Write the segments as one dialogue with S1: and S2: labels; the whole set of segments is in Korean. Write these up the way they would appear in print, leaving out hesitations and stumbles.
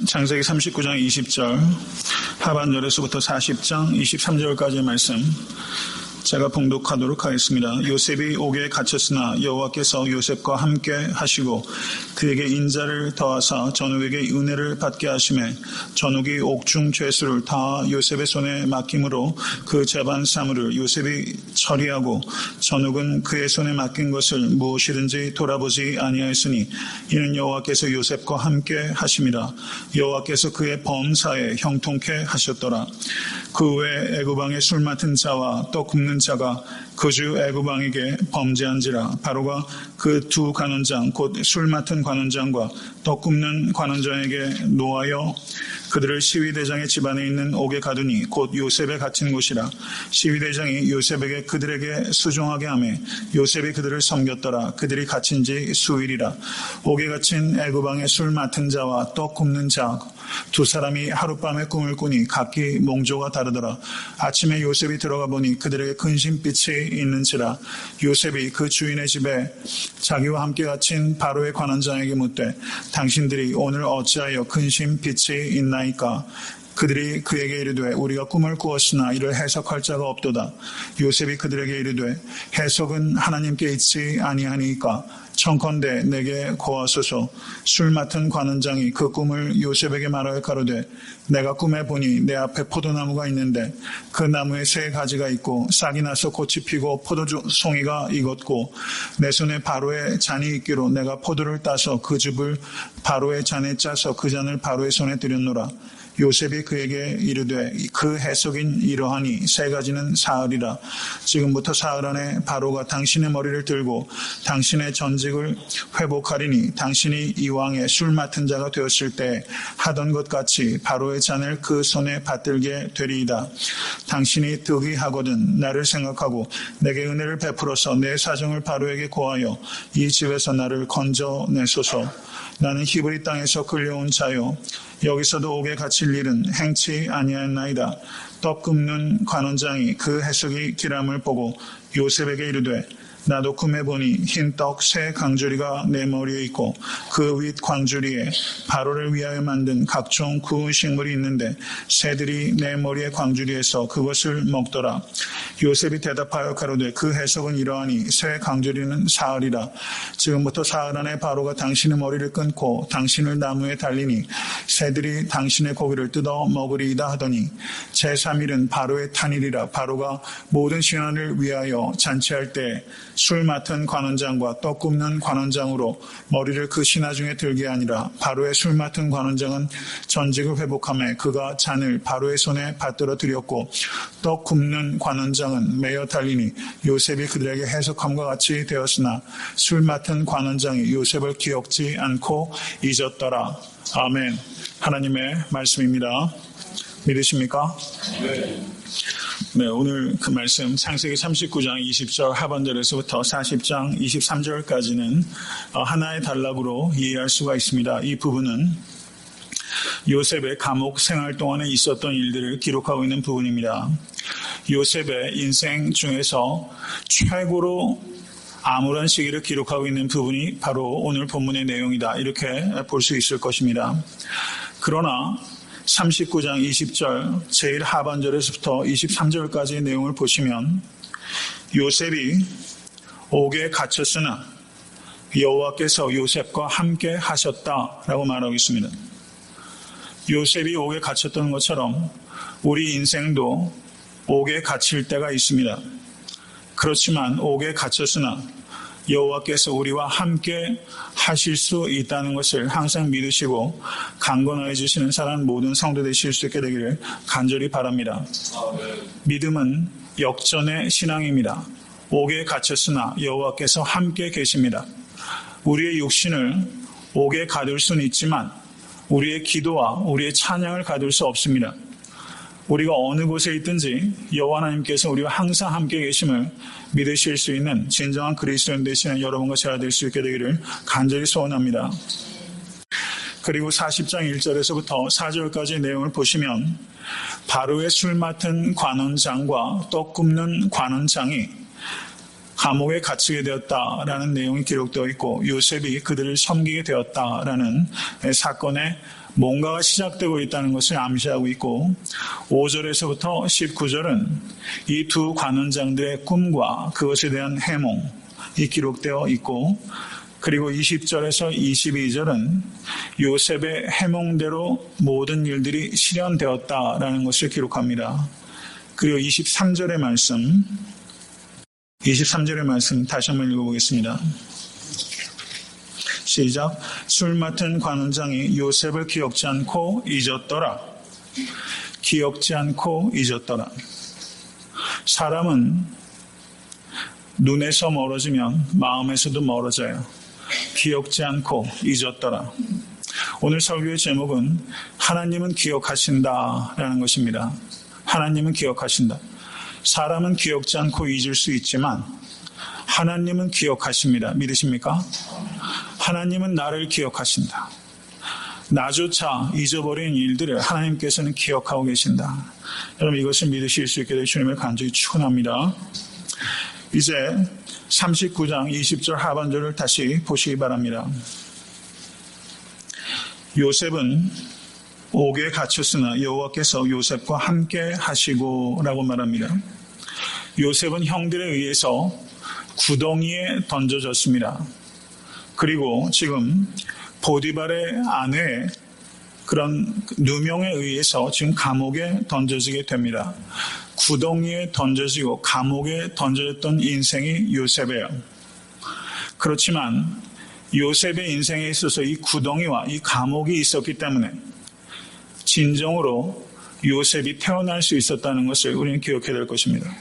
S1: 창세기 39장 20절 하반절에서부터 40장 23절까지의 말씀 제가 봉독하도록 하겠습니다. 요셉이 옥에 갇혔으나 여호와께서 요셉과 함께 하시고 그에게 인자를 더하사 전욱에게 은혜를 받게 하시매 전욱이 옥중 죄수를 다 요셉의 손에 맡김으로 그 재반 사물을 요셉이 처리하고 전욱은 그의 손에 맡긴 것을 무엇이든지 돌아보지 아니하였으니 이는 여호와께서 요셉과 함께 하심이라. 여호와께서 그의 범사에 형통케 하셨더라. 그 외에 애굽 왕의 술 맡은 자와 떡 굽는 자가 그 주 애굽 왕에게 범죄한지라. 바로가 그 두 관원장 곧 술 맡은 관원장과 떡 굽는 관원장에게 노하여 그들을 시위대장의 집안에 있는 옥에 가두니 곧 요셉에 갇힌 곳이라. 시위대장이 요셉에게 그들에게 수종하게 하며 요셉이 그들을 섬겼더라. 그들이 갇힌 지 수일이라. 옥에 갇힌 애굽 왕의 술 맡은 자와 떡 굽는 자 두 사람이 하룻밤에 꿈을 꾸니 각기 몽조가 다르더라. 아침에 요셉이 들어가 보니 그들에게 근심빛이 있는지라. 요셉이 그 주인의 집에 자기와 함께 갇힌 바로의 관원장에게 묻되 당신들이 오늘 어찌하여 근심빛이 있나이까? 그들이 그에게 이르되 우리가 꿈을 꾸었으나 이를 해석할 자가 없도다. 요셉이 그들에게 이르되 해석은 하나님께 있지 아니하니까 청컨대 내게 고하소서. 술 맡은 관원장이 그 꿈을 요셉에게 말하여 가로되 내가 꿈에 보니 내 앞에 포도나무가 있는데 그 나무에 세 가지가 있고 싹이 나서 꽃이 피고 포도송이가 익었고 내 손에 바로의 잔이 있기로 내가 포도를 따서 그 즙을 바로의 잔에 짜서 그 잔을 바로의 손에 드렸노라. 요셉이 그에게 이르되 그 해석인 이러하니 세 가지는 사흘이라. 지금부터 사흘 안에 바로가 당신의 머리를 들고 당신의 전직을 회복하리니 당신이 이 왕의 술 맡은 자가 되었을 때 하던 것 같이 바로의 잔을 그 손에 받들게 되리이다. 당신이 득의하거든 나를 생각하고 내게 은혜를 베풀어서 내 사정을 바로에게 고하여 이 집에서 나를 건져내소서. 나는 히브리 땅에서 끌려온 자요 여기서도 옥에 갇힐 일은 행치 아니하였나이다. 떡 굽는 관원장이 그 해석이 기람을 보고 요셉에게 이르되 나도 꿈에 보니 흰 떡 세 강주리가 내 머리에 있고 그 윗 광주리에 바로를 위하여 만든 각종 구운 식물이 있는데 새들이 내 머리의 광주리에서 그것을 먹더라. 요셉이 대답하여 가로되 그 해석은 이러하니 새 강주리는 사흘이라. 지금부터 사흘 안에 바로가 당신의 머리를 끊고 당신을 나무에 달리니 새들이 당신의 고기를 뜯어 먹으리이다 하더니 제3일은 바로의 탄일이라. 바로가 모든 신하를 위하여 잔치할 때 술 맡은 관원장과 떡 굽는 관원장으로 머리를 그 신하 중에 들게 하니라. 바로의 술 맡은 관원장은 전직을 회복하며 그가 잔을 바로의 손에 받들어 드렸고 떡 굽는 관원장은 매어 달리니 요셉이 그들에게 해석함과 같이 되었으나 술 맡은 관원장이 요셉을 기억지 않고 잊었더라. 아멘. 하나님의 말씀입니다. 믿으십니까? 네, 오늘 그 말씀 창세기 39장 20절 하반절에서부터 40장 23절까지는 하나의 단락으로 이해할 수가 있습니다. 이 부분은 요셉의 감옥 생활 동안에 있었던 일들을 기록하고 있는 부분입니다. 요셉의 인생 중에서 최고로 암울한 시기를 기록하고 있는 부분이 바로 오늘 본문의 내용이다. 이렇게 볼 수 있을 것입니다. 그러나 39장 20절 제일 하반절에서부터 23절까지의 내용을 보시면 요셉이 옥에 갇혔으나 여호와께서 요셉과 함께 하셨다라고 말하고 있습니다. 요셉이 옥에 갇혔던 것처럼 우리 인생도 옥에 갇힐 때가 있습니다. 그렇지만 옥에 갇혔으나 여호와께서 우리와 함께 하실 수 있다는 것을 항상 믿으시고 강건하여 주시는 사랑 모든 성도 되실 수 있게 되기를 간절히 바랍니다. 믿음은 역전의 신앙입니다. 옥에 갇혔으나 여호와께서 함께 계십니다. 우리의 육신을 옥에 가둘 수는 있지만 우리의 기도와 우리의 찬양을 가둘 수 없습니다. 우리가 어느 곳에 있든지 여호와 하나님께서 우리와 항상 함께 계심을 믿으실 수 있는 진정한 그리스도인 되시는 여러분과 제가 될 수 있게 되기를 간절히 소원합니다. 그리고 40장 1절에서부터 4절까지의 내용을 보시면 바로의 술 맡은 관원장과 떡 굽는 관원장이 감옥에 갇히게 되었다라는 내용이 기록되어 있고 요셉이 그들을 섬기게 되었다라는 사건의 뭔가가 시작되고 있다는 것을 암시하고 있고 5절에서부터 19절은 이 두 관원장들의 꿈과 그것에 대한 해몽이 기록되어 있고 그리고 20절에서 22절은 요셉의 해몽대로 모든 일들이 실현되었다라는 것을 기록합니다. 그리고 23절의 말씀 다시 한번 읽어보겠습니다. 시작. 술 맡은 관원장이 요셉을 기억지 않고 잊었더라. 기억지 않고 잊었더라. 사람은 눈에서 멀어지면 마음에서도 멀어져요. 기억지 않고 잊었더라. 오늘 설교의 제목은 하나님은 기억하신다라는 것입니다. 하나님은 기억하신다. 사람은 기억지 않고 잊을 수 있지만 하나님은 기억하십니다. 믿으십니까? 하나님은 나를 기억하신다. 나조차 잊어버린 일들을 하나님께서는 기억하고 계신다. 여러분 이것을 믿으실 수 있게 될 주님을 간절히 축원합니다. 이제 39장 20절 하반절을 다시 보시기 바랍니다. 요셉은 옥에 갇혔으나 여호와께서 요셉과 함께 하시고 라고 말합니다. 요셉은 형들에 의해서 구덩이에 던져졌습니다. 그리고 지금 보디발의 아내 그런 누명에 의해서 지금 감옥에 던져지게 됩니다. 구덩이에 던져지고 감옥에 던져졌던 인생이 요셉이에요. 그렇지만 요셉의 인생에 있어서 이 구덩이와 이 감옥이 있었기 때문에 진정으로 요셉이 태어날 수 있었다는 것을 우리는 기억해야 될 것입니다.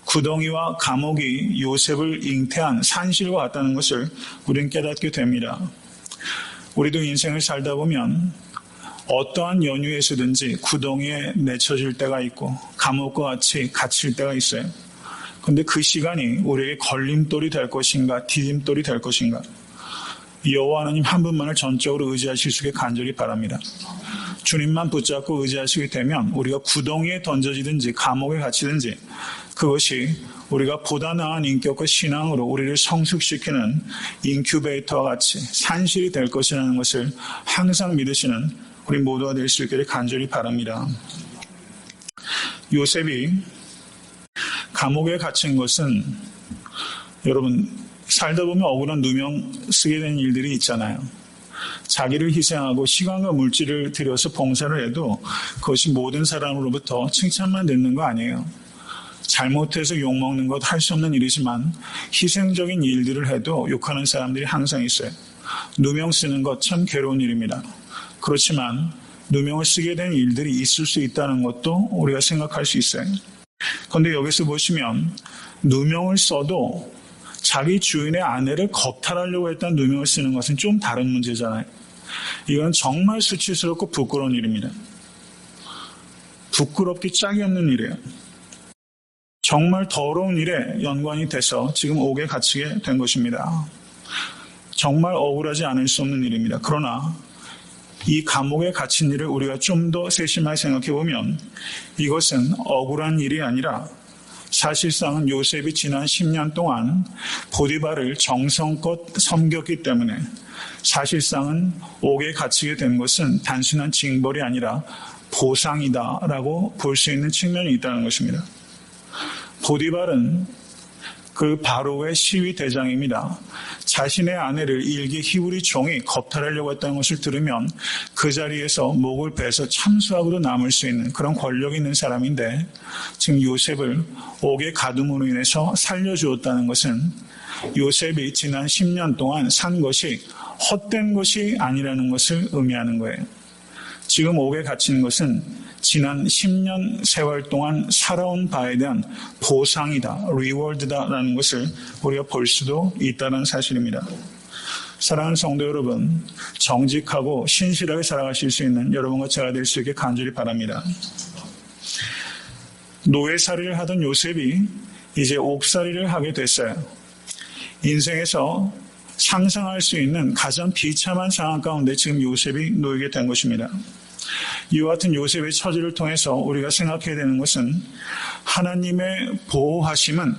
S1: 구덩이와 감옥이 요셉을 잉태한 산실과 같다는 것을 우리는 깨닫게 됩니다. 우리도 인생을 살다 보면 어떠한 연유에서든지 구덩이에 내쳐질 때가 있고 감옥과 같이 갇힐 때가 있어요. 그런데 그 시간이 우리에게 걸림돌이 될 것인가 디딤돌이 될 것인가 여호와 하나님 한 분만을 전적으로 의지하실 수 있게 간절히 바랍니다. 주님만 붙잡고 의지하시게 되면 우리가 구덩이에 던져지든지 감옥에 갇히든지 그것이 우리가 보다 나은 인격과 신앙으로 우리를 성숙시키는 인큐베이터와 같이 산실이 될 것이라는 것을 항상 믿으시는 우리 모두가 될 수 있기를 간절히 바랍니다. 요셉이 감옥에 갇힌 것은 여러분 살다 보면 억울한 누명 쓰게 되는 일들이 있잖아요. 자기를 희생하고 시간과 물질을 들여서 봉사를 해도 그것이 모든 사람으로부터 칭찬만 듣는 거 아니에요. 잘못해서 욕먹는 것 할 수 없는 일이지만 희생적인 일들을 해도 욕하는 사람들이 항상 있어요. 누명 쓰는 것 참 괴로운 일입니다. 그렇지만 누명을 쓰게 된 일들이 있을 수 있다는 것도 우리가 생각할 수 있어요. 그런데 여기서 보시면 누명을 써도 자기 주인의 아내를 겁탈하려고 했던 누명을 쓰는 것은 좀 다른 문제잖아요. 이건 정말 수치스럽고 부끄러운 일입니다. 부끄럽기 짝이 없는 일이에요. 정말 더러운 일에 연관이 돼서 지금 옥에 갇히게 된 것입니다. 정말 억울하지 않을 수 없는 일입니다. 그러나 이 감옥에 갇힌 일을 우리가 좀 더 세심하게 생각해 보면 이것은 억울한 일이 아니라 사실상은 요셉이 지난 10년 동안 보디발을 정성껏 섬겼기 때문에 사실상은 옥에 갇히게 된 것은 단순한 징벌이 아니라 보상이다라고 볼 수 있는 측면이 있다는 것입니다. 보디발은 그 바로의 시위 대장입니다. 자신의 아내를 일개 히브리 종이 겁탈하려고 했다는 것을 들으면 그 자리에서 목을 베서 참수하고도 남을 수 있는 그런 권력이 있는 사람인데 지금 요셉을 옥의 가둠으로 인해서 살려주었다는 것은 요셉이 지난 10년 동안 산 것이 헛된 것이 아니라는 것을 의미하는 거예요. 지금 옥에 갇힌 것은 지난 10년 세월 동안 살아온 바에 대한 보상이다, 리워드다라는 것을 우리가 볼 수도 있다는 사실입니다. 사랑하는 성도 여러분, 정직하고 신실하게 살아가실 수 있는 여러분과 제가 될 수 있게 간절히 바랍니다. 노예살이를 하던 요셉이 이제 옥살이를 하게 됐어요. 인생에서 상상할 수 있는 가장 비참한 상황 가운데 지금 요셉이 놓이게 된 것입니다. 이와 같은 요셉의 처지를 통해서 우리가 생각해야 되는 것은 하나님의 보호하심은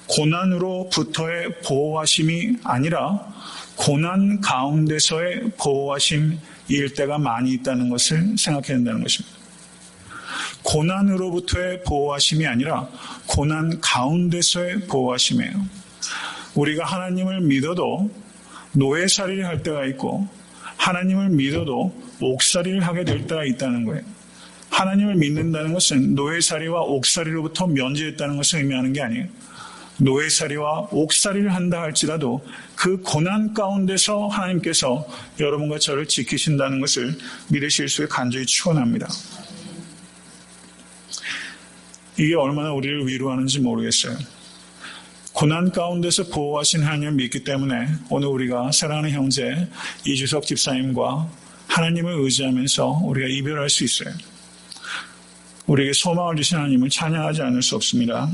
S1: 고난으로부터의 보호하심이 아니라 고난 가운데서의 보호하심이라는 일대가 많이 있다는 것을 생각해야 된다는 것입니다. 고난으로부터의 보호하심이 아니라 고난 가운데서의 보호하심이에요. 우리가 하나님을 믿어도 노예살이를 할 때가 있고 하나님을 믿어도 옥살이를 하게 될 때가 있다는 거예요. 하나님을 믿는다는 것은 노예살이와 옥살이로부터 면제했다는 것을 의미하는 게 아니에요. 노예살이와 옥살이를 한다 할지라도 그 고난 가운데서 하나님께서 여러분과 저를 지키신다는 것을 믿으실 수 있게 간절히 축원합니다. 이게 얼마나 우리를 위로하는지 모르겠어요. 고난 가운데서 보호하신 하나님을 믿기 때문에 오늘 우리가 사랑하는 형제 이주석 집사님과 하나님을 의지하면서 우리가 이별할 수 있어요. 우리에게 소망을 주신 하나님을 찬양하지 않을 수 없습니다.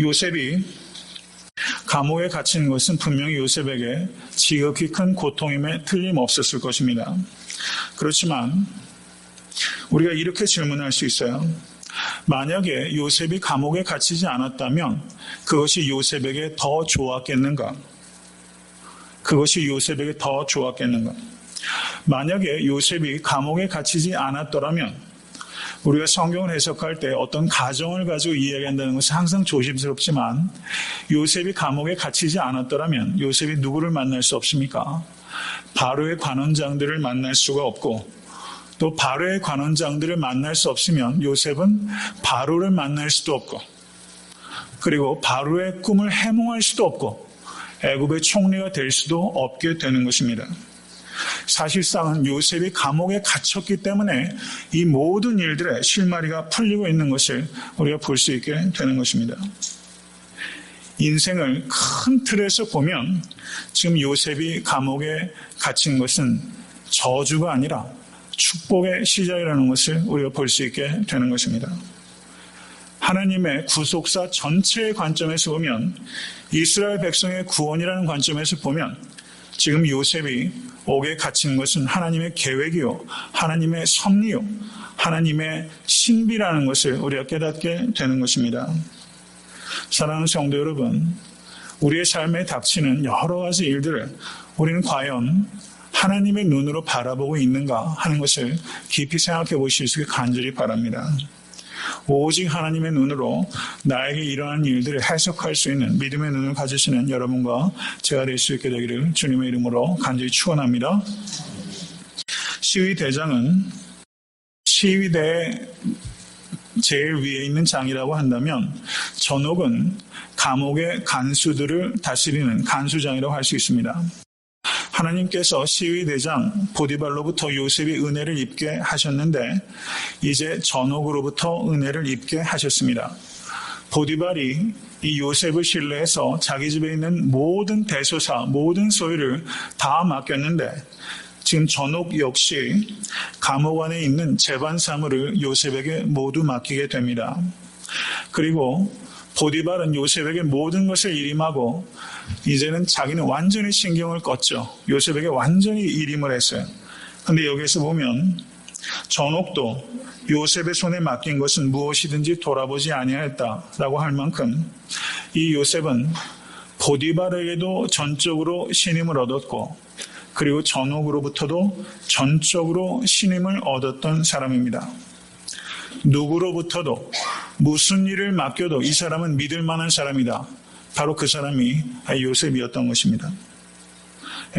S1: 요셉이 감옥에 갇힌 것은 분명히 요셉에게 지극히 큰 고통임에 틀림없었을 것입니다. 그렇지만 우리가 이렇게 질문할 수 있어요. 만약에 요셉이 감옥에 갇히지 않았다면 그것이 요셉에게 더 좋았겠는가? 그것이 요셉에게 더 좋았겠는가? 만약에 요셉이 감옥에 갇히지 않았더라면 우리가 성경을 해석할 때 어떤 가정을 가지고 이야기한다는 것은 항상 조심스럽지만 요셉이 감옥에 갇히지 않았더라면 요셉이 누구를 만날 수 없습니까? 바로의 관원장들을 만날 수가 없고 또 바로의 관원장들을 만날 수 없으면 요셉은 바로를 만날 수도 없고 그리고 바로의 꿈을 해몽할 수도 없고 애굽의 총리가 될 수도 없게 되는 것입니다. 사실상은 요셉이 감옥에 갇혔기 때문에 이 모든 일들의 실마리가 풀리고 있는 것을 우리가 볼 수 있게 되는 것입니다. 인생을 큰 틀에서 보면 지금 요셉이 감옥에 갇힌 것은 저주가 아니라 축복의 시작이라는 것을 우리가 볼 수 있게 되는 것입니다. 하나님의 구속사 전체의 관점에서 보면 이스라엘 백성의 구원이라는 관점에서 보면 지금 요셉이 옥에 갇힌 것은 하나님의 계획이요 하나님의 섭리요 하나님의 신비라는 것을 우리가 깨닫게 되는 것입니다. 사랑하는 성도 여러분, 우리의 삶에 닥치는 여러 가지 일들을 우리는 과연 하나님의 눈으로 바라보고 있는가 하는 것을 깊이 생각해 보실 수 있게 간절히 바랍니다. 오직 하나님의 눈으로 나에게 일어난 일들을 해석할 수 있는 믿음의 눈을 가지시는 여러분과 제가 될 수 있게 되기를 주님의 이름으로 간절히 축원합니다. 시위대장은 시위대의 제일 위에 있는 장이라고 한다면 전옥은 감옥의 간수들을 다스리는 간수장이라고 할 수 있습니다. 하나님께서 시위대장 보디발로부터 요셉이 은혜를 입게 하셨는데 이제 전옥으로부터 은혜를 입게 하셨습니다. 보디발이 이 요셉을 신뢰해서 자기 집에 있는 모든 대소사, 모든 소유를 다 맡겼는데 지금 전옥 역시 감옥 안에 있는 재반 사물을 요셉에게 모두 맡기게 됩니다. 그리고 보디발은 요셉에게 모든 것을 일임하고 이제는 자기는 완전히 신경을 껐죠. 요셉에게 완전히 일임을 했어요. 그런데 여기에서 보면 전옥도 요셉의 손에 맡긴 것은 무엇이든지 돌아보지 아니하였다라고 할 만큼 이 요셉은 보디발에게도 전적으로 신임을 얻었고 그리고 전옥으로부터도 전적으로 신임을 얻었던 사람입니다. 누구로부터도 무슨 일을 맡겨도 이 사람은 믿을 만한 사람이다. 바로 그 사람이 요셉이었던 것입니다.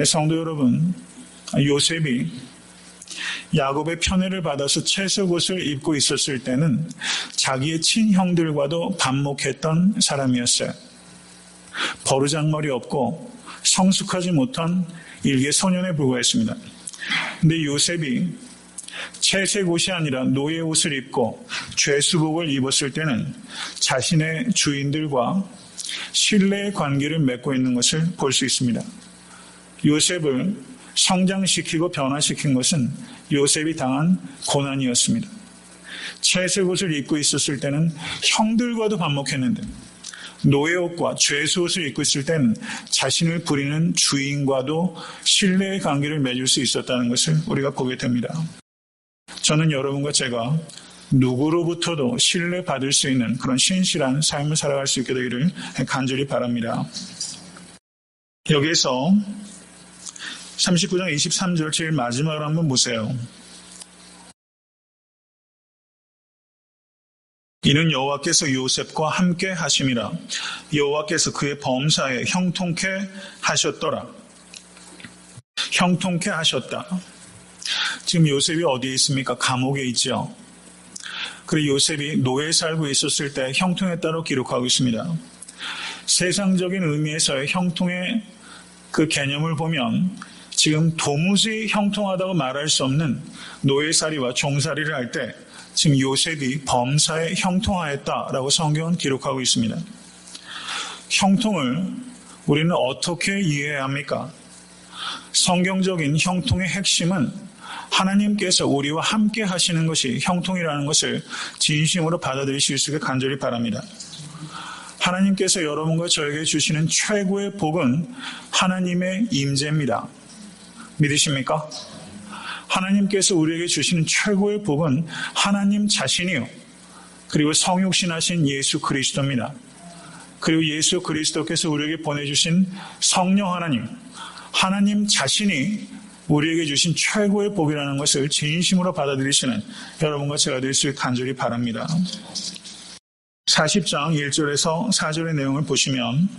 S1: 성도 여러분, 요셉이 야곱의 편애를 받아서 채색 옷을 입고 있었을 때는 자기의 친형들과도 반목했던 사람이었어요. 버르장머리 없고 성숙하지 못한 일개 소년에 불과했습니다. 근데 요셉이 채색 옷이 아니라 노예 옷을 입고 죄수복을 입었을 때는 자신의 주인들과 신뢰의 관계를 맺고 있는 것을 볼 수 있습니다. 요셉을 성장시키고 변화시킨 것은 요셉이 당한 고난이었습니다. 채색 옷을 입고 있었을 때는 형들과도 반목했는데 노예 옷과 죄수 옷을 입고 있을 때는 자신을 부리는 주인과도 신뢰의 관계를 맺을 수 있었다는 것을 우리가 보게 됩니다. 저는 여러분과 제가 누구로부터도 신뢰받을 수 있는 그런 신실한 삶을 살아갈 수 있게 되기를 간절히 바랍니다. 여기에서 39장 23절 제일 마지막으로 한번 보세요. 이는 여호와께서 요셉과 함께 하심이라. 여호와께서 그의 범사에 형통케 하셨더라. 형통케 하셨다. 지금 요셉이 어디에 있습니까? 감옥에 있죠. 그리고 요셉이 노예 살고 있었을 때 형통했다고 기록하고 있습니다. 세상적인 의미에서의 형통의 그 개념을 보면 지금 도무지 형통하다고 말할 수 없는 노예살이와 종살이를 할 때 지금 요셉이 범사에 형통하였다라고 성경은 기록하고 있습니다. 형통을 우리는 어떻게 이해해야 합니까? 성경적인 형통의 핵심은 하나님께서 우리와 함께 하시는 것이 형통이라는 것을 진심으로 받아들이실 수 있게 간절히 바랍니다. 하나님께서 여러분과 저에게 주시는 최고의 복은 하나님의 임재입니다. 믿으십니까? 하나님께서 우리에게 주시는 최고의 복은 하나님 자신이요. 그리고 성육신하신 예수 그리스도입니다. 그리고 예수 그리스도께서 우리에게 보내주신 성령 하나님 자신이 우리에게 주신 최고의 복이라는 것을 진심으로 받아들이시는 여러분과 제가 될 수 있게 간절히 바랍니다. 40장 1절에서 4절의 내용을 보시면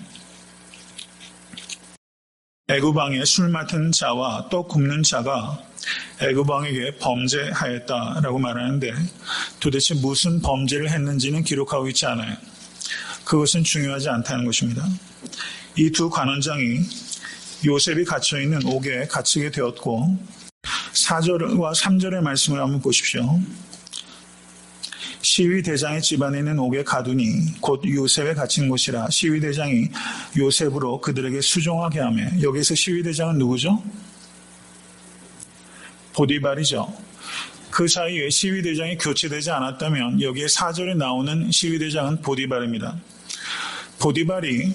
S1: 애굽왕의 술 맡은 자와 떡 굽는 자가 애굽왕에게 범죄하였다라고 말하는데 도대체 무슨 범죄를 했는지는 기록하고 있지 않아요. 그것은 중요하지 않다는 것입니다. 이 두 관원장이 요셉이 갇혀있는 옥에 갇히게 되었고 4절과 3절의 말씀을 한번 보십시오. 시위대장의 집안에 있는 옥에 가두니 곧 요셉에 갇힌 곳이라 시위대장이 요셉으로 그들에게 수종하게 하며 여기서 시위대장은 누구죠? 보디발이죠. 그 사이에 시위대장이 교체되지 않았다면 여기에 4절에 나오는 시위대장은 보디발입니다. 보디발이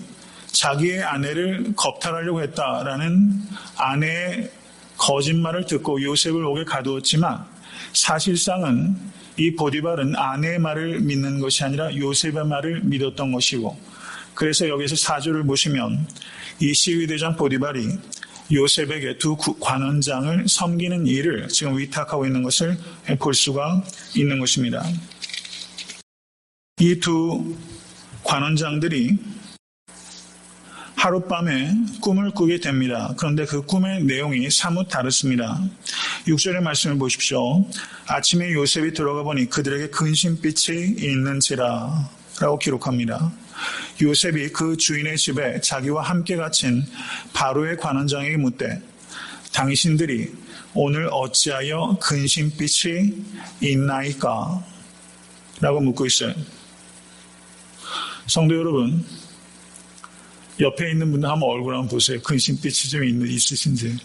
S1: 자기의 아내를 겁탈하려고 했다라는 아내의 거짓말을 듣고 요셉을 옥에 가두었지만 사실상은 이 보디발은 아내의 말을 믿는 것이 아니라 요셉의 말을 믿었던 것이고 그래서 여기서 4절을 보시면 이 시위대장 보디발이 요셉에게 두 관원장을 섬기는 일을 지금 위탁하고 있는 것을 볼 수가 있는 것입니다. 이 두 관원장들이 하룻밤에 꿈을 꾸게 됩니다. 그런데 그 꿈의 내용이 사뭇 다릅니다. 6절의 말씀을 보십시오. 아침에 요셉이 들어가 보니 그들에게 근심빛이 있는지라 라고 기록합니다. 요셉이 그 주인의 집에 자기와 함께 갇힌 바로의 관원장에게 묻되 당신들이 오늘 어찌하여 근심빛이 있나이까? 라고 묻고 있어요. 성도 여러분, 옆에 있는 분들 한번 얼굴 한번 보세요. 근심빛이 좀 있으신지.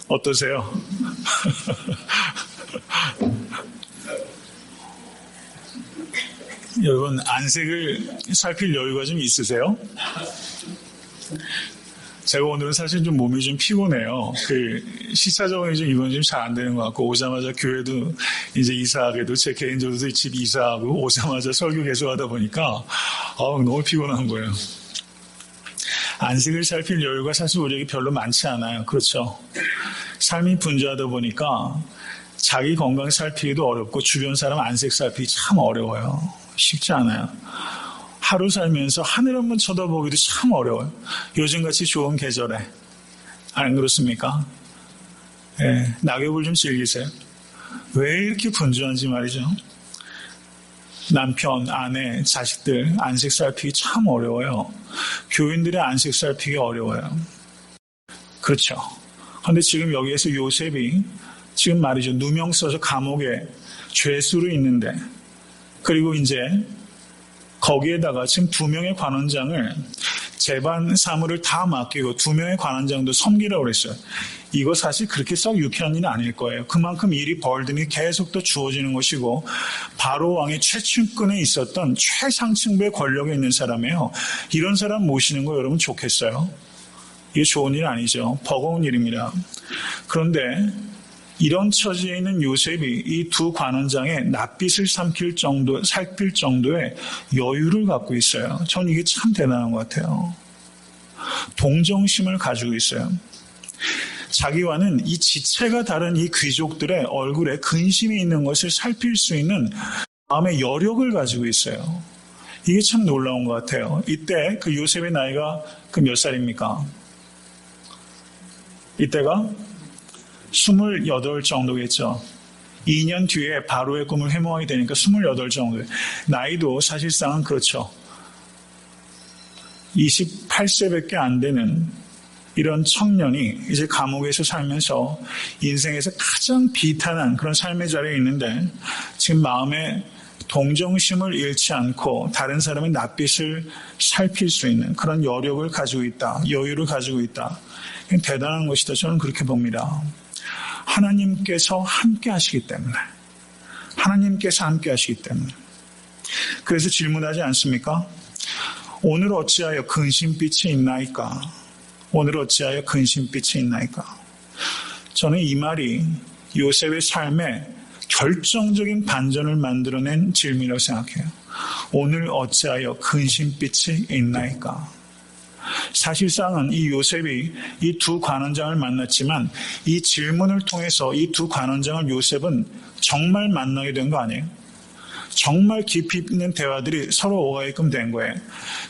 S1: 어떠세요? 여러분, 안색을 살필 여유가 좀 있으세요? 제가 오늘은 사실 좀 몸이 좀 피곤해요. 시차 적응이 좀 이번 좀 잘 안 되는 것 같고, 오자마자 교회도 이제 이사하게도 제 개인적으로도 집 이사하고, 오자마자 설교 계속하다 보니까, 너무 피곤한 거예요. 안색을 살필 여유가 사실 우리에게 별로 많지 않아요. 그렇죠? 삶이 분주하다 보니까 자기 건강 살피기도 어렵고 주변 사람 안색 살피기 참 어려워요. 쉽지 않아요. 하루 살면서 하늘 한번 쳐다보기도 참 어려워요. 요즘같이 좋은 계절에. 안 그렇습니까? 네, 낙엽을 좀 즐기세요. 왜 이렇게 분주한지 말이죠. 남편, 아내, 자식들 안색 살피기 참 어려워요. 교인들의 안색 살피기 어려워요. 그렇죠. 그런데 지금 여기에서 요셉이 지금 말이죠. 누명 써서 감옥에 죄수로 있는데 그리고 이제 거기에다가 지금 2명의 관원장을 재반 사무를 다 맡기고 2명의 관원장도 섬기라고 그랬어요. 이거 사실 그렇게 썩 유쾌한 일은 아닐 거예요. 그만큼 일이 벌든이 계속 또 주어지는 것이고 바로 왕의 최측근에 있었던 최상층부의 권력에 있는 사람이에요. 이런 사람 모시는 거 여러분 좋겠어요? 이게 좋은 일 아니죠. 버거운 일입니다. 그런데 이런 처지에 있는 요셉이 이 두 관원장의 낯빛을 살필 정도의 여유를 갖고 있어요. 전 이게 참 대단한 것 같아요. 동정심을 가지고 있어요. 자기와는 이 지체가 다른 이 귀족들의 얼굴에 근심이 있는 것을 살필 수 있는 마음의 여력을 가지고 있어요. 이게 참 놀라운 것 같아요. 이때 그 요셉의 나이가 그 몇 살입니까? 이때가 28 정도겠죠. 2년 뒤에 바로의 꿈을 해몽하게 되니까 28 정도예요. 나이도 사실상은 그렇죠. 28세밖에 안 되는 이런 청년이 이제 감옥에서 살면서 인생에서 가장 비탄한 그런 삶의 자리에 있는데 지금 마음에 동정심을 잃지 않고 다른 사람의 낯빛을 살필 수 있는 그런 여력을 가지고 있다. 여유를 가지고 있다. 대단한 것이다. 저는 그렇게 봅니다. 하나님께서 함께 하시기 때문에. 하나님께서 함께 하시기 때문에. 그래서 질문하지 않습니까? 오늘 어찌하여 근심빛이 있나이까? 오늘 어찌하여 근심빛이 있나이까? 저는 이 말이 요셉의 삶에 결정적인 반전을 만들어낸 질문이라고 생각해요. 오늘 어찌하여 근심빛이 있나이까? 사실상은 이 요셉이 이 두 관원장을 만났지만 이 질문을 통해서 이 두 관원장을 요셉은 정말 만나게 된 거 아니에요? 정말 깊이 있는 대화들이 서로 오가게끔 된 거예요.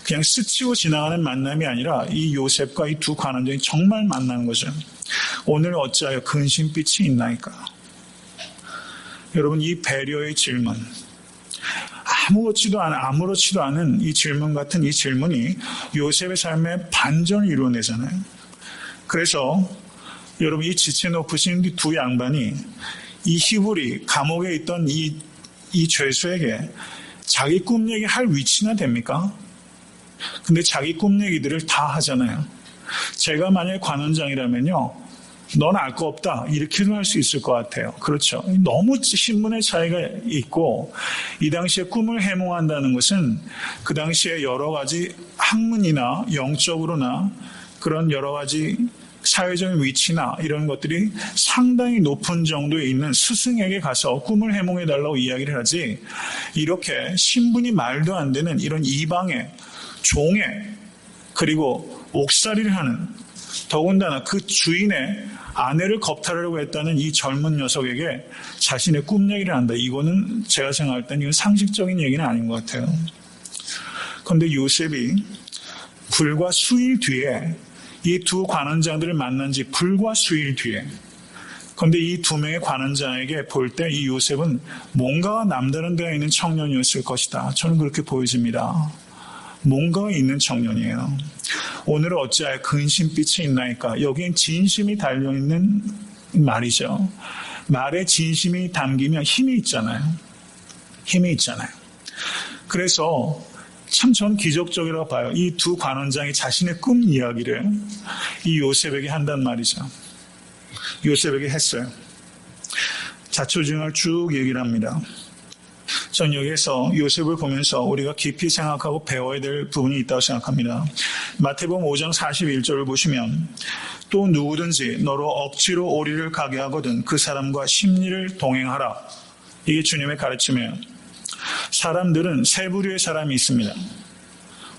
S1: 그냥 스치고 지나가는 만남이 아니라 이 요셉과 이 두 관원장이 정말 만나는 거죠. 오늘 어찌하여 근심빛이 있나이까? 여러분, 이 배려의 질문, 아무렇지도 않은 이 질문 같은 이 질문이 요셉의 삶에 반전을 이루어내잖아요. 그래서 여러분, 이 지체 높으신 이 두 양반이 이 히브리 감옥에 있던 이 죄수에게 자기 꿈 얘기 할 위치나 됩니까? 근데 자기 꿈 얘기들을 다 하잖아요. 제가 만약에 관원장이라면요, 넌 알 거 없다, 이렇게도 할 수 있을 것 같아요. 그렇죠. 너무 신분의 차이가 있고 이 당시에 꿈을 해몽한다는 것은 그 당시에 여러 가지 학문이나 영적으로나 그런 여러 가지 사회적인 위치나 이런 것들이 상당히 높은 정도에 있는 스승에게 가서 꿈을 해몽해달라고 이야기를 하지, 이렇게 신분이 말도 안 되는 이런 이방의 종의 그리고 옥살이를 하는, 더군다나 그 주인의 아내를 겁탈하려고 했다는 이 젊은 녀석에게 자신의 꿈 얘기를 한다. 이거는 제가 생각할 때는 이건 상식적인 얘기는 아닌 것 같아요. 그런데 요셉이 불과 수일 뒤에 이 두 관원장들을 만난 지 불과 수일 뒤에, 그런데 이 두 명의 관원장에게 볼 때 이 요셉은 뭔가가 남다른 데가 있는 청년이었을 것이다. 저는 그렇게 보여집니다. 뭔가가 있는 청년이에요. 오늘 어찌하여 근심빛이 있나이까? 여기엔 진심이 달려있는 말이죠. 말에 진심이 담기면 힘이 있잖아요. 힘이 있잖아요. 그래서 참 전 기적적이라고 봐요. 이 두 관원장이 자신의 꿈 이야기를 이 요셉에게 한단 말이죠. 요셉에게 했어요. 자초지종을 쭉 얘기를 합니다. 전 여기에서 요셉을 보면서 우리가 깊이 생각하고 배워야 될 부분이 있다고 생각합니다. 마태복음 5장 41절을 보시면, 또 누구든지 너로 억지로 오리를 가게 하거든 그 사람과 심리를 동행하라. 이게 주님의 가르침이에요. 사람들은 세 부류의 사람이 있습니다.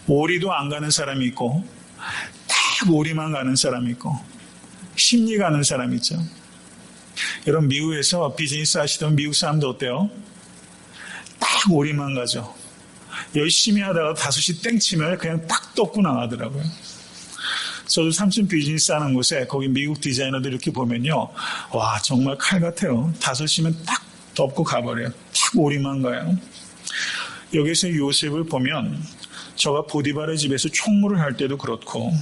S1: 오리도 안 가는 사람이 있고, 딱 오리만 가는 사람이 있고, 심리 가는 사람이 있죠. 여러분, 미국에서 비즈니스 하시던 미국 사람들 어때요? 딱 오리만 가죠. 열심히 하다가 5시 땡 치면 그냥 딱 떴고 나가더라고요. 저도 삼촌 비즈니스 하는 곳에 거기 미국 디자이너들 이렇게 보면요, 와, 정말 칼 같아요. 5시면 딱 덮고 가버려요. 딱 오리만 가요. 여기서 요셉을 보면 저가 보디발의 집에서 총무를 할 때도 그렇고,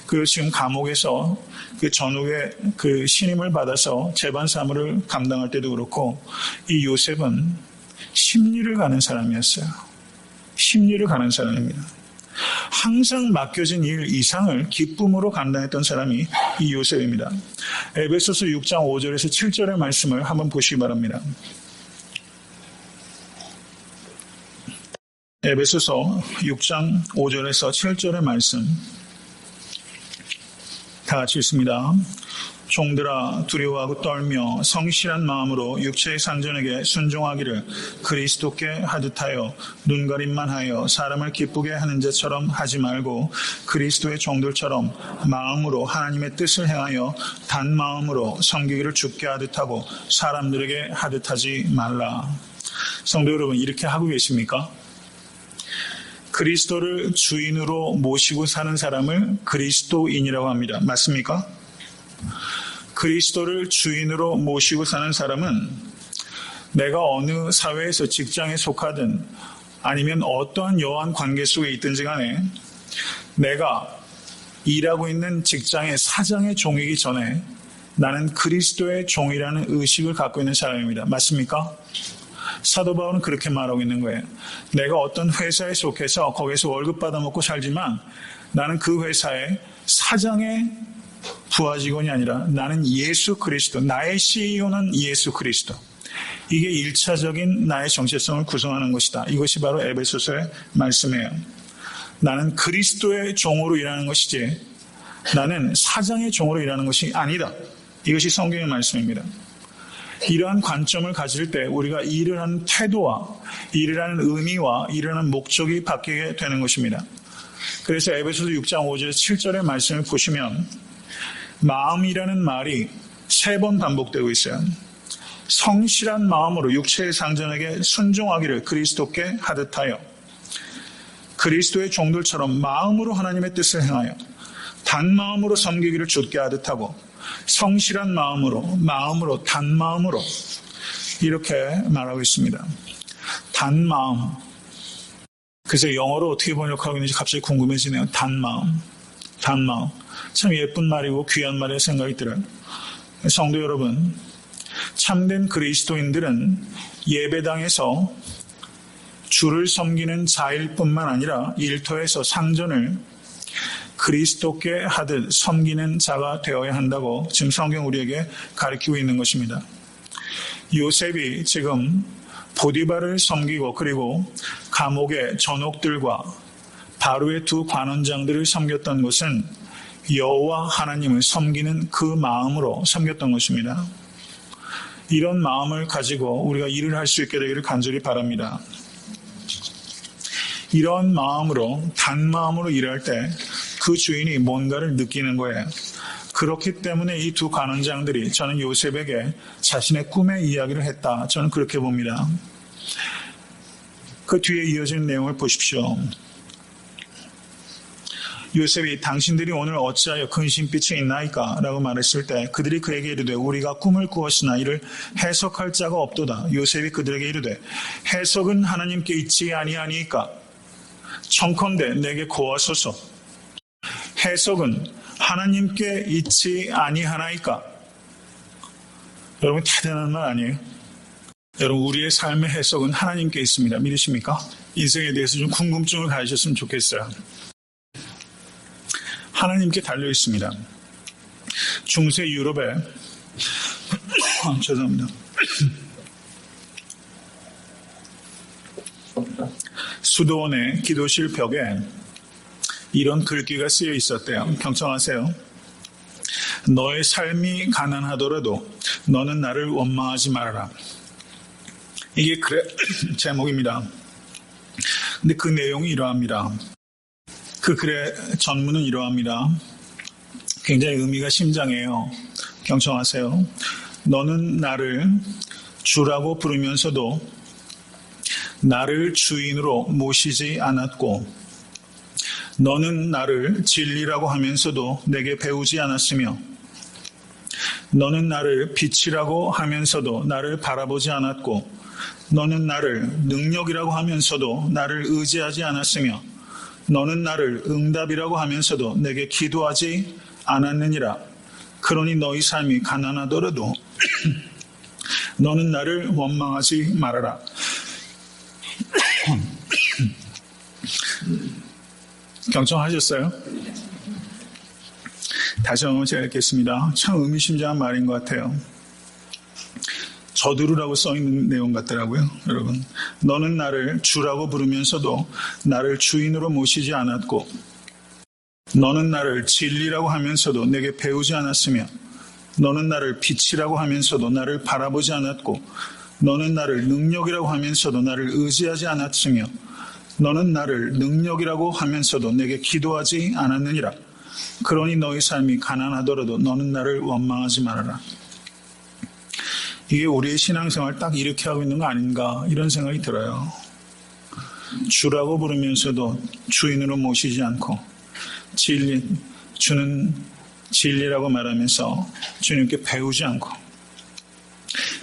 S1: 그 지금 감옥에서 그 전후에 그 신임을 받아서 재반 사무를 감당할 때도 그렇고, 이 요셉은 심리를 가는 사람이었어요. 심리를 가는 사람입니다. 항상 맡겨진 일 이상을 기쁨으로 감당했던 사람이 이 요셉입니다. 에베소서 6장 5절에서 7절의 말씀을 한번 보시기 바랍니다. 에베소서 6장 5절에서 7절의 말씀 다 같이 읽습니다. 종들아 두려워하고 떨며 성실한 마음으로 육체의 상전에게 순종하기를 그리스도께 하듯하여 눈가림만 하여 사람을 기쁘게 하는 자처럼 하지 말고 그리스도의 종들처럼 마음으로 하나님의 뜻을 행하여 단 마음으로 섬기기를 주께 하듯하고 사람들에게 하듯하지 말라. 성도 여러분, 이렇게 하고 계십니까? 그리스도를 주인으로 모시고 사는 사람을 그리스도인이라고 합니다. 맞습니까? 그리스도를 주인으로 모시고 사는 사람은 내가 어느 사회에서 직장에 속하든 아니면 어떠한 여한 관계 속에 있든지 간에 내가 일하고 있는 직장의 사장의 종이기 전에 나는 그리스도의 종이라는 의식을 갖고 있는 사람입니다. 맞습니까? 사도 바울은 그렇게 말하고 있는 거예요. 내가 어떤 회사에 속해서 거기서 월급 받아먹고 살지만 나는 그 회사의 사장의 부하 직원이 아니라 나는 예수 그리스도, 나의 CEO는 예수 그리스도. 이게 1차적인 나의 정체성을 구성하는 것이다. 이것이 바로 에베소서의 말씀이에요. 나는 그리스도의 종으로 일하는 것이지 나는 사장의 종으로 일하는 것이 아니다. 이것이 성경의 말씀입니다. 이러한 관점을 가질 때 우리가 일을 하는 태도와 일을 하는 의미와 일을 하는 목적이 바뀌게 되는 것입니다. 그래서 에베소서 6장 5절 7절의 말씀을 보시면 마음이라는 말이 3번 반복되고 있어요. 성실한 마음으로 육체의 상전에게 순종하기를 그리스도께 하듯하여 그리스도의 종들처럼 마음으로 하나님의 뜻을 행하여 단 마음으로 섬기기를 주께 하듯하고 성실한 마음으로 단 마음으로 이렇게 말하고 있습니다. 단 마음. 그래서 영어로 어떻게 번역하고 있는지 갑자기 궁금해지네요. 단 마음. 참 예쁜 말이고 귀한 말이라 생각이 들어요. 성도 여러분, 참된 그리스도인들은 예배당에서 주를 섬기는 자일 뿐만 아니라 일터에서 상전을 그리스도께 하듯 섬기는 자가 되어야 한다고 지금 성경 우리에게 가르치고 있는 것입니다. 요셉이 지금 보디발을 섬기고 그리고 감옥의 전옥들과 바로의 2 관원장들을 섬겼던 것은 여호와 하나님을 섬기는 그 마음으로 섬겼던 것입니다. 이런 마음을 가지고 우리가 일을 할 수 있게 되기를 간절히 바랍니다. 이런 마음으로 단 마음으로 일할 때 그 주인이 뭔가를 느끼는 거예요. 그렇기 때문에 이 2 관원장들이 저는 요셉에게 자신의 꿈의 이야기를 했다. 저는 그렇게 봅니다. 그 뒤에 이어지는 내용을 보십시오. 요셉이 당신들이 오늘 어찌하여 근심빛이 있나이까? 라고 말했을 때 그들이 그에게 이르되 우리가 꿈을 꾸었으나 이를 해석할 자가 없도다. 요셉이 그들에게 이르되 해석은 하나님께 있지 아니하니까? 청컨대 내게 고하소서. 해석은 하나님께 있지 아니하나이까? 여러분 대단한 말 아니에요? 여러분 우리의 삶의 해석은 하나님께 있습니다. 믿으십니까? 인생에 대해서 좀 궁금증을 가지셨으면 좋겠어요. 하나님께 달려 있습니다. 중세 유럽에 죄송합니다. 수도원의 기도실 벽에 이런 글귀가 쓰여 있었대요. 경청하세요. 너의 삶이 가난하더라도 너는 나를 원망하지 말아라. 이게 글의 제목입니다. 근데 그 내용이 이러합니다. 그 글의 전문은 이러합니다. 굉장히 의미가 심장해요. 경청하세요. 너는 나를 주라고 부르면서도 나를 주인으로 모시지 않았고 너는 나를 진리라고 하면서도 내게 배우지 않았으며 너는 나를 빛이라고 하면서도 나를 바라보지 않았고 너는 나를 능력이라고 하면서도 나를 의지하지 않았으며 너는 나를 응답이라고 하면서도 내게 기도하지 않았느니라. 그러니 너희 삶이 가난하더라도 너는 나를 원망하지 말아라. 경청하셨어요? 다시 한번 제가 읽겠습니다. 참 의미심장한 말인 것 같아요. 저들으라고 써있는 내용 같더라고요. 여러분, 너는 나를 주라고 부르면서도 나를 주인으로 모시지 않았고 너는 나를 진리라고 하면서도 내게 배우지 않았으며 너는 나를 빛이라고 하면서도 나를 바라보지 않았고 너는 나를 능력이라고 하면서도 나를 의지하지 않았으며 너는 나를 능력이라고 하면서도 내게 기도하지 않았느니라. 그러니 너희 삶이 가난하더라도 너는 나를 원망하지 말아라. 이게 우리의 신앙생활을 딱 이렇게 하고 있는 거 아닌가 이런 생각이 들어요. 주라고 부르면서도 주인으로 모시지 않고 주는 진리라고 말하면서 주님께 배우지 않고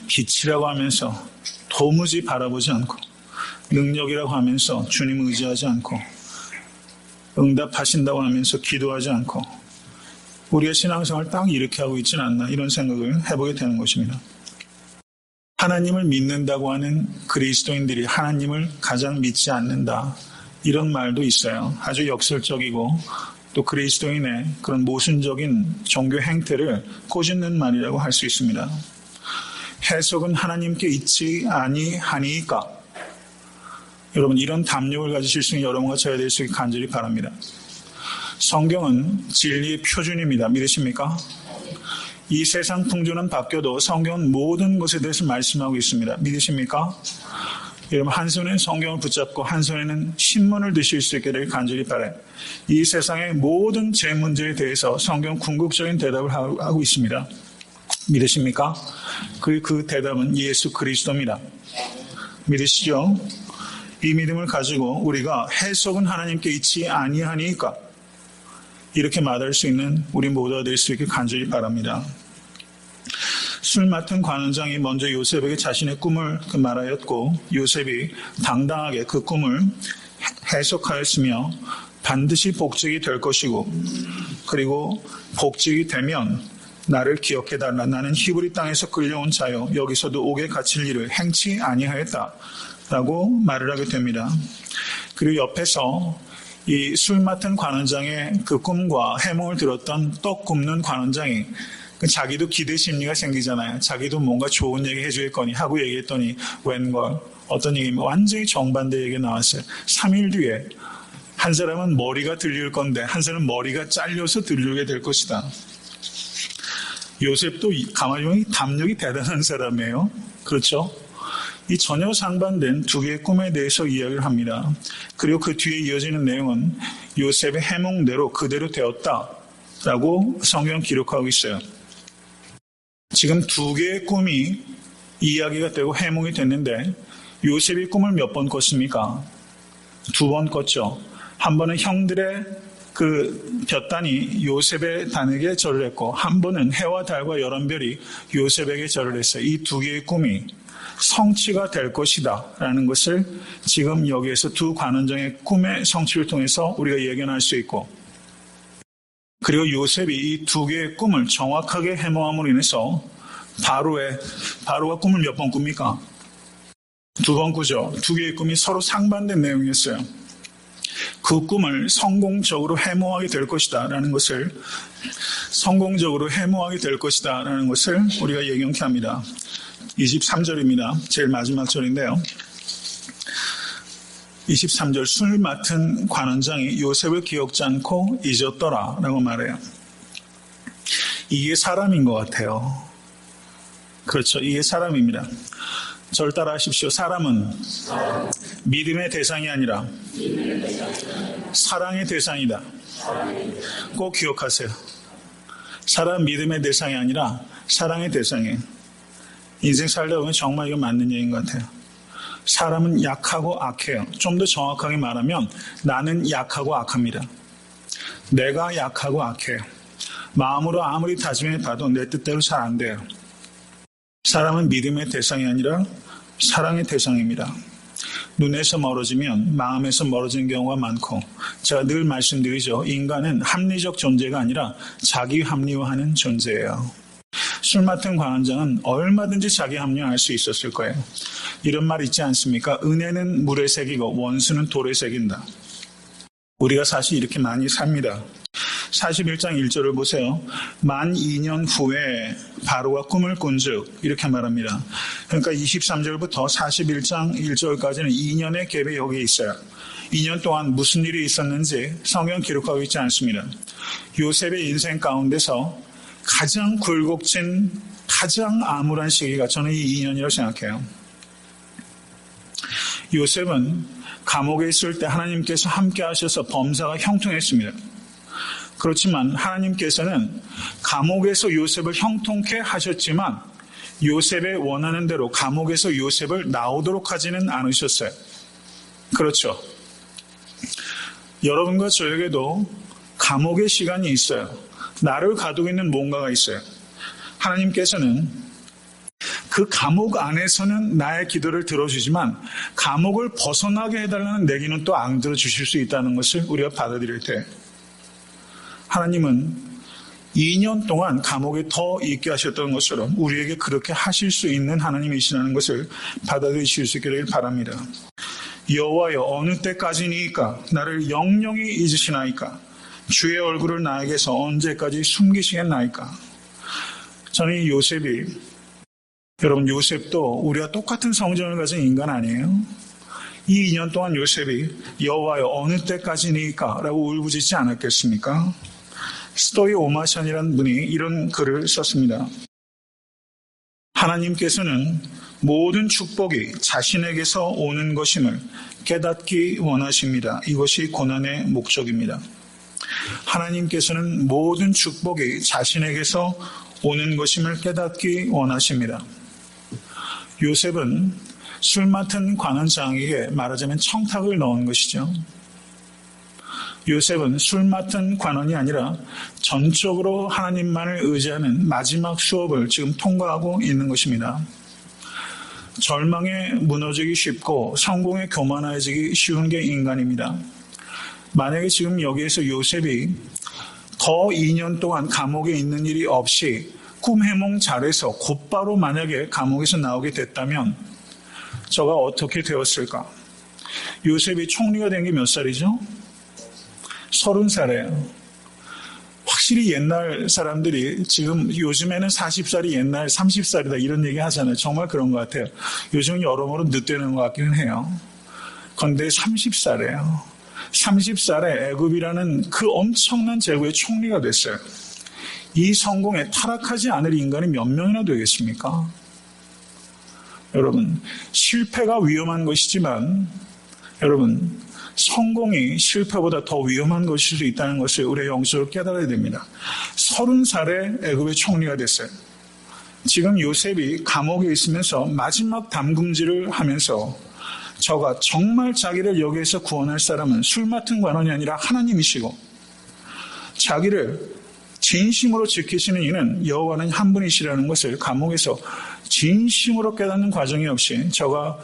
S1: 빛이라고 하면서 도무지 바라보지 않고 능력이라고 하면서 주님 의지하지 않고 응답하신다고 하면서 기도하지 않고 우리의 신앙생활을 딱 이렇게 하고 있지는 않나 이런 생각을 해보게 되는 것입니다. 하나님을 믿는다고 하는 그리스도인들이 하나님을 가장 믿지 않는다 이런 말도 있어요. 아주 역설적이고 또 그리스도인의 그런 모순적인 종교 행태를 꼬집는 말이라고 할 수 있습니다. 해석은 하나님께 있지 아니하니까. 여러분 이런 담력을 가지실 수 있는 여러분과 저야 될 수 있게 간절히 바랍니다. 성경은 진리의 표준입니다. 믿으십니까? 이 세상 풍조는 바뀌어도 성경은 모든 것에 대해서 말씀하고 있습니다. 믿으십니까? 여러분 한 손에는 성경을 붙잡고 한 손에는 신문을 드실 수 있게 되길 간절히 바라요. 이 세상의 모든 제 문제에 대해서 성경은 궁극적인 대답을 하고 있습니다. 믿으십니까? 그 대답은 예수 그리스도입니다. 믿으시죠? 이 믿음을 가지고 우리가 해석은 하나님께 있지 아니하니까 이렇게 말할 수 있는 우리 모두가 될 수 있게 간절히 바랍니다. 술 맡은 관원장이 먼저 요셉에게 자신의 꿈을 말하였고 요셉이 당당하게 그 꿈을 해석하였으며 반드시 복직이 될 것이고 그리고 복직이 되면 나를 기억해달라. 나는 히브리 땅에서 끌려온 자요 여기서도 옥에 갇힐 일을 행치 아니하였다 라고 말을 하게 됩니다. 그리고 옆에서 이 술 맡은 관원장의 그 꿈과 해몽을 들었던 떡 굽는 관원장이 자기도 기대 심리가 생기잖아요. 자기도 뭔가 좋은 얘기 해주겠거니 하고 얘기했더니 웬걸 어떤 얘기면 완전히 정반대 얘기가 나왔어요. 3일 뒤에 한 사람은 머리가 들릴 건데 한 사람은 머리가 잘려서 들리게 될 것이다. 요셉도 가만히 보면 담력이 대단한 사람이에요. 그렇죠? 이 전혀 상반된 두 개의 꿈에 대해서 이야기를 합니다. 그리고 그 뒤에 이어지는 내용은 요셉의 해몽대로 그대로 되었다라고 성경 기록하고 있어요. 지금 두 개의 꿈이 이야기가 되고 해몽이 됐는데 요셉이 꿈을 몇 번 꿨습니까? 2번 꿨죠. 한 번은 형들의 그 볕단이 요셉의 단에게 절을 했고 한 번은 해와 달과 11별이 요셉에게 절을 했어요. 이 두 개의 꿈이 성취가 될 것이다 라는 것을 지금 여기에서 두 관원장의 꿈의 성취를 통해서 우리가 예견할 수 있고 그리고 요셉이 이 두 개의 꿈을 정확하게 해몽함으로 인해서 바로가 꿈을 몇 번 꿉니까? 2번 꾸죠. 두 개의 꿈이 서로 상반된 내용이었어요. 그 꿈을 성공적으로 해몽하게 될 것이다 라는 것을 우리가 예견케 합니다. 23절입니다. 제일 마지막 절인데요. 23절 술 맡은 관원장이 요셉을 기억지 않고 잊었더라 라고 말해요. 이게 사람인 것 같아요. 그렇죠. 이게 사람입니다. 절 따라 하십시오. 사람은 믿음의 대상이 아니라 사랑의 대상이다. 꼭 기억하세요. 사람 믿음의 대상이 아니라 사랑의 대상이에요. 인생 살다 보면 정말 이거 맞는 얘기인 것 같아요. 사람은 약하고 악해요. 좀 더 정확하게 말하면 나는 약하고 악합니다. 내가 약하고 악해요. 마음으로 아무리 다짐해봐도 내 뜻대로 잘 안 돼요. 사람은 믿음의 대상이 아니라 사랑의 대상입니다. 눈에서 멀어지면 마음에서 멀어지는 경우가 많고 제가 늘 말씀드리죠. 인간은 합리적 존재가 아니라 자기 합리화하는 존재예요. 술 맡은 관원장은 얼마든지 자기 합리화할 수 있었을 거예요. 이런 말 있지 않습니까? 은혜는 물에 새기고 원수는 돌에 새긴다. 우리가 사실 이렇게 많이 삽니다. 41장 1절을 보세요. 만 2년 후에 바로가 꿈을 꾼즉 이렇게 말합니다. 그러니까 23절부터 41장 1절까지는 2년의 갭이 여기 있어요. 2년 동안 무슨 일이 있었는지 성경 기록하고 있지 않습니다. 요셉의 인생 가운데서 가장 굴곡진, 가장 암울한 시기가 저는 이 2년이라고 생각해요. 요셉은 감옥에 있을 때 하나님께서 함께 하셔서 범사가 형통했습니다. 그렇지만 하나님께서는 감옥에서 요셉을 형통케 하셨지만 요셉의 원하는 대로 감옥에서 요셉을 나오도록 하지는 않으셨어요. 그렇죠. 여러분과 저에게도 감옥의 시간이 있어요. 나를 가두고 있는 뭔가가 있어요. 하나님께서는 그 감옥 안에서는 나의 기도를 들어주지만 감옥을 벗어나게 해달라는 내기는 또 안 들어주실 수 있다는 것을 우리가 받아들일 때 하나님은 2년 동안 감옥에 더 있게 하셨던 것처럼 우리에게 그렇게 하실 수 있는 하나님이시라는 것을 받아들이실 수 있기를 바랍니다. 여호와여 어느 때까지니까 나를 영영히 잊으시나이까 주의 얼굴을 나에게서 언제까지 숨기시겠나이까. 저는 이 요셉이 여러분 요셉도 우리와 똑같은 성정을 가진 인간 아니에요? 이 2년 동안 요셉이 여호와여 어느 때까지니까 라고 울부짖지 않았겠습니까? 스토이 오마샨이라는 분이 이런 글을 썼습니다. 하나님께서는 모든 축복이 자신에게서 오는 것임을 깨닫기 원하십니다. 이것이 고난의 목적입니다. 하나님께서는 모든 축복이 자신에게서 오는 것임을 깨닫기 원하십니다. 요셉은 술 맡은 관원장에게 말하자면 청탁을 넣은 것이죠. 요셉은 술 맡은 관원이 아니라 전적으로 하나님만을 의지하는 마지막 수업을 지금 통과하고 있는 것입니다. 절망에 무너지기 쉽고 성공에 교만해지기 쉬운 게 인간입니다. 만약에 지금 여기에서 요셉이 더 2년 동안 감옥에 있는 일이 없이 꿈해몽 잘해서 곧바로 만약에 감옥에서 나오게 됐다면 저가 어떻게 되었을까? 요셉이 총리가 된 게 몇 살이죠? 30살이에요. 확실히 옛날 사람들이 지금 요즘에는 40살이 옛날 30살이다 이런 얘기 하잖아요. 정말 그런 것 같아요. 요즘은 여러모로 늦되는 것 같기는 해요. 그런데 30살이에요. 30살에 애굽이라는 그 엄청난 제국의 총리가 됐어요. 이 성공에 타락하지 않을 인간이 몇 명이나 되겠습니까? 여러분, 실패가 위험한 것이지만 여러분, 성공이 실패보다 더 위험한 것일 수 있다는 것을 우리의 영적으로 깨달아야 됩니다. 30살에 애굽의 총리가 됐어요. 지금 요셉이 감옥에 있으면서 마지막 담금질을 하면서 저가 정말 자기를 여기에서 구원할 사람은 술 맡은 관원이 아니라 하나님이시고 자기를 진심으로 지키시는 이는 여호와는 한 분이시라는 것을 감옥에서 진심으로 깨닫는 과정이 없이 저가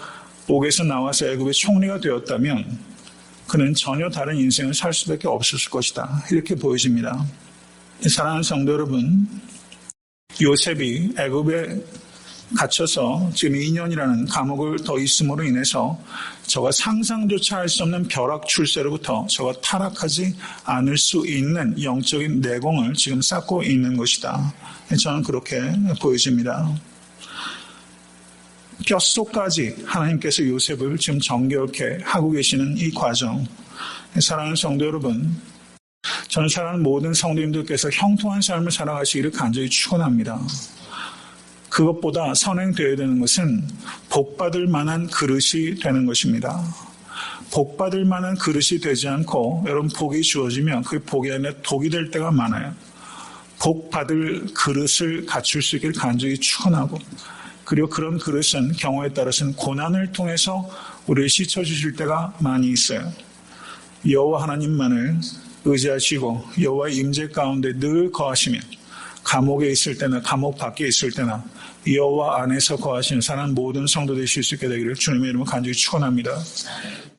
S1: 옥에서 나와서 애굽의 총리가 되었다면 그는 전혀 다른 인생을 살 수밖에 없었을 것이다. 이렇게 보여집니다. 사랑하는 성도 여러분, 요셉이 애굽에 갇혀서 지금 2년이라는 감옥을 더 있음으로 인해서 저가 상상조차 할 수 없는 벼락 출세로부터 저가 타락하지 않을 수 있는 영적인 내공을 지금 쌓고 있는 것이다. 저는 그렇게 보여집니다. 뼛속까지 하나님께서 요셉을 지금 정결케 하고 계시는 이 과정. 사랑하는 성도 여러분, 저는 사랑하는 모든 성도님들께서 형통한 삶을 살아가시기를 간절히 축원합니다. 그것보다 선행되어야 되는 것은 복받을 만한 그릇이 되는 것입니다. 복받을 만한 그릇이 되지 않고 여러분 복이 주어지면 그 복이 아니라 독이 될 때가 많아요. 복받을 그릇을 갖출 수 있기를 간절히 축원하고 그리고 그런 그릇은 경우에 따라서는 고난을 통해서 우리를 씻어주실 때가 많이 있어요. 여호와 하나님만을 의지하시고 여호와의 임재 가운데 늘 거하시면 감옥에 있을 때나 감옥 밖에 있을 때나 여호와 안에서 거하시는 사랑하는 모든 성도 되실 수 있게 되기를 주님의 이름으로 간절히 축원합니다.